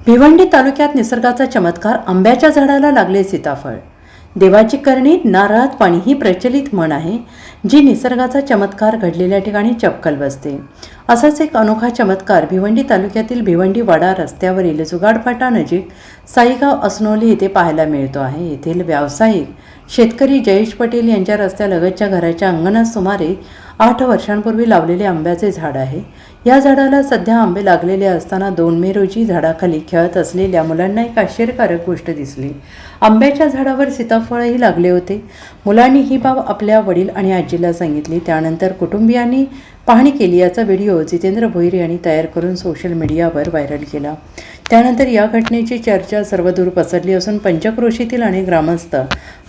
भिवंडी तालुक्यात निसर्गाचा चमत्कार, आंब्याच्या झाडाला लागले सीताफळ. देवाची करणी नारळात पाणी ही प्रचलित म्हण आहे, जी निसर्गाचा चमत्कार घडलेल्या ठिकाणी चपकल बसते. असाच एक अनोखा चमत्कार भिवंडी तालुक्यातील भिवंडी वाडा रस्त्यावरील जुगाडफाटा नजीक साईगाव असनोली येथे पाहायला मिळतो आहे. येथील व्यावसायिक शेतकरी जयेश पटेल यांच्या रस्त्यालगतच्या घराच्या अंगणात सुमारे 8 वर्षांपूर्वी लावलेले आंब्याचे झाड आहे. या झाडाला सध्या आंबे लागलेले असताना 2 मे रोजी झाडाखाली खेळत असलेल्या मुलांना एक आश्चर्यकारक गोष्ट दिसली. आंब्याच्या झाडावर सीताफळही लागले होते. मुलांनी ही बाब आपल्या वडील आणि आजीला सांगितली. त्यानंतर कुटुंबियांनी पाहणी केली. याचा व्हिडिओ जितेंद्र भोईर यांनी तयार करून सोशल मीडियावर व्हायरल केला. त्यानंतर या घटनेची चर्चा सर्वदूर पसरली असून पंचक्रोशीतील अनेक ग्रामस्थ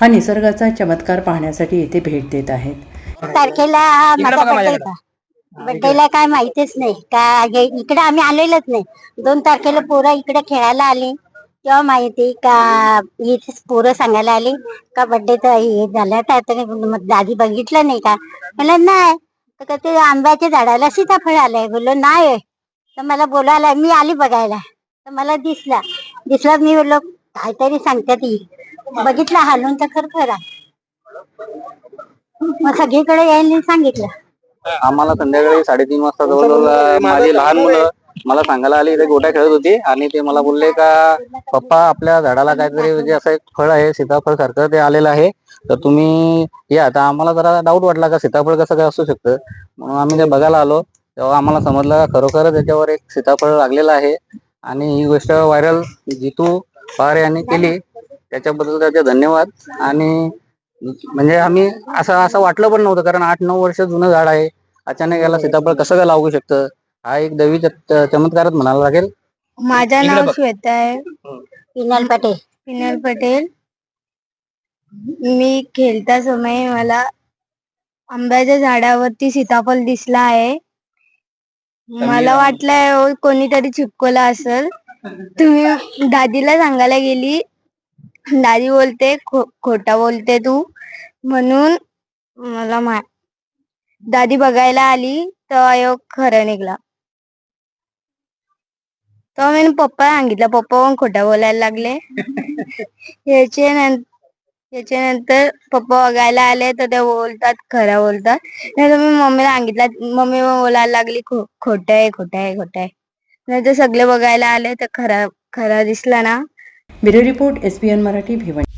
हा निसर्गाचा चमत्कार पाहण्यासाठी येथे भेट देत आहेत. तारखेला माझा बड्डेला काय माहितीच नाही का, इकडे आम्ही आलेलोच नाही. 2 तारखेला पोरं इकडे खेळायला आली तेव्हा माहिती का, इथे पोरं सांगायला आली का बड्डे तर हे झालं. तर दादी बघितलं नाही का, म्हणलं नाही. तर ते आंब्याच्या झाडाला सीताफळ आलंय. बोललो नाही. तर मला बोलायला मी आली बघायला, तर मला दिसला. मी बोललो काहीतरी सांगते ती. बघितलं हालून तर खरखरा. मग सगळीकडे यायला सांगितलं. आम्हाला संध्याकाळी 3:30 वाजता जवळजवळ माझी लहान मुलं मला सांगायला आली, ते गोट्या खेळत होती आणि ते मला बोलले का पप्पा आपल्या झाडाला काहीतरी म्हणजे असं एक फळ आहे सीताफळ सारखं ते आलेलं आहे, तर तुम्ही या. तर आम्हाला जरा डाऊट वाटला का सीताफळ कसं काय असू शकतं, म्हणून आम्ही ते बघायला आलो. तेव्हा आम्हाला समजलं खरोखरच त्याच्यावर एक सीताफळ लागलेलं आहे. आणि ही गोष्ट व्हायरल जितू पवार यांनी केली, त्याच्याबद्दल त्याचे धन्यवाद. आणि म्हणजे आम्ही असं वाटलं पण नव्हतं, कारण 8-9 वर्ष जुनं झाड आहे. अचानक याला सीताफळ कसं काय लागू शकतं, हा एक दैवी चमत्कारच म्हणायला लागेल. माझं नाव श्वेता आहे. पिनल पटेल. मी खेळता समय मला आंब्याच्या झाडावरती सीताफळ दिसला आहे. मला वाटलं कोणीतरी चिपकवला असेल. तुम्ही दादीला सांगायला गेली, दादी बोलते खोटा बोलते तू, म्हणून मला दादी बघायला आली तर खरं निघला. तर मी पप्पा सांगितलं, पप्पा पण खोटा बोलायला लागले. याच्यानंतर पप्पा बघायला आले तर ते बोलतात खरं बोलतात. नाही तर मी मम्मीला सांगितलं, मम्मी बोलायला लागली खोट आहे. नाही तर सगळे बघायला आले तर खरा दिसला ना. Bureau report SBN Marathi Bhiwandi.